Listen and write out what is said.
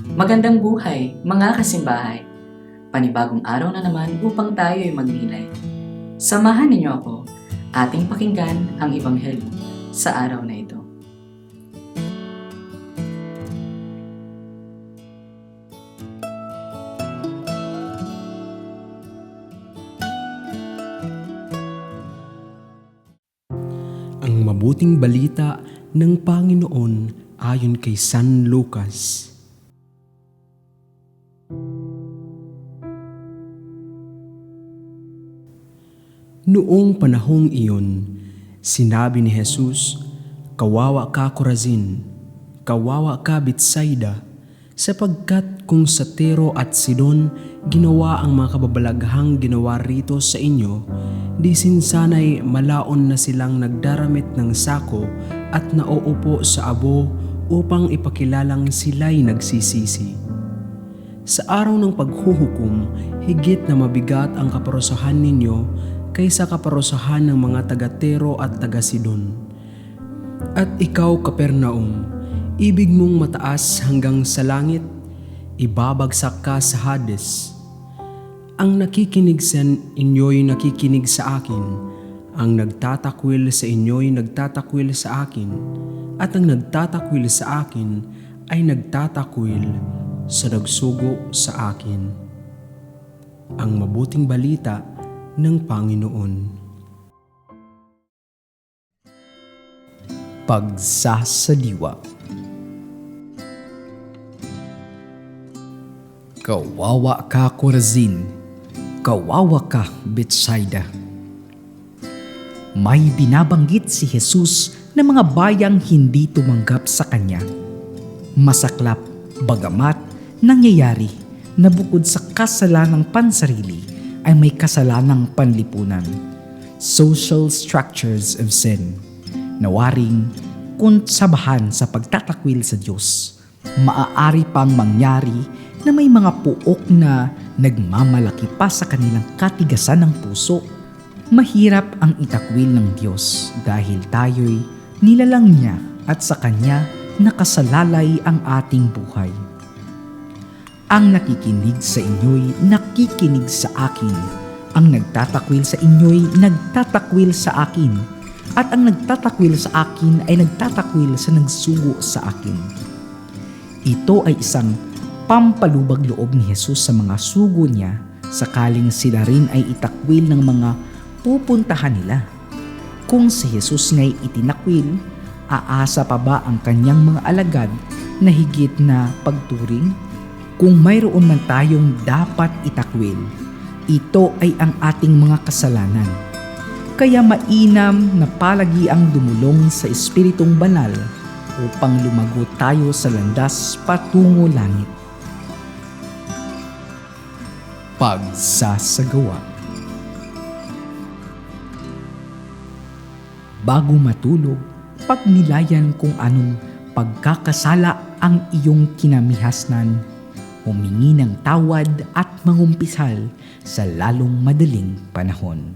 Magandang buhay, mga kasimbahay. Panibagong araw na naman upang tayo ay magnilay. Samahan ninyo ako, ating pakinggan ang Ebanghelyo sa araw na ito. Ang mabuting balita ng Panginoon ayon kay San Lucas. Noong panahong iyon, sinabi ni Jesus, "Kawawa ka, Corazin! Kawawa ka, Betsaida! Sapagkat kung sa Tiro at Sidon ginawa ang mga kababalaghang ginawa rito sa inyo, di sinsanay malaon na silang nagdaramit ng sako at nauupo sa abo upang ipakilalang sila'y nagsisisi. Sa araw ng paghuhukom, higit na mabigat ang kaparusahan ninyo kaysa kaparusahan ng mga taga-Tiro at taga-Sidon. At ikaw, Capernaum, ibig mong mataas hanggang sa langit, ibabagsak ka sa Hades. Ang nakikinig sa inyo'y nakikinig sa akin, ang nagtatakwil sa inyo'y nagtatakwil sa akin, at ang nagtatakwil sa akin ay nagtatakwil sa nagsugo sa akin." Ang mabuting balita ng Panginoon. Pagsasaliwa. Kawawa ka, Corazin! Kawawa ka, Betsaida! May binabanggit si Jesus ng mga bayang hindi tumanggap sa Kanya. Masaklap, bagamat nangyayari na bukod sa kasalanang pansarili ay may kasalanang panlipunan, social structures of sin, na waring konsabahan sa pagtatakwil sa Diyos. Maaari pang mangyari na may mga puok na nagmamalaki pa sa kanilang katigasan ng puso. Mahirap ang itakwil ng Diyos dahil tayo'y nilalang niya at sa Kanya nakasalalay ang ating buhay. Ang nakikinig sa inyo'y nakikinig sa akin. Ang nagtatakwil sa inyo'y nagtatakwil sa akin. At ang nagtatakwil sa akin ay nagtatakwil sa nagsugo sa akin. Ito ay isang pampalubag loob ni Jesus sa mga sugo niya sakaling sila rin ay itakwil ng mga pupuntahan nila. Kung si Jesus nga'y itinakwil, aasa pa ba ang kanyang mga alagad na higit na pagturing? Kung mayroon man tayong dapat itakwil, ito ay ang ating mga kasalanan. Kaya mainam na palagi ang dumulong sa Espiritong Banal upang lumago tayo sa landas patungo langit. Pagsasagawa. Bago matulog, pagnilayan kung anong pagkakasala ang iyong kinamihasnan, humingi ng tawad at mangumpisal sa lalong madaling panahon.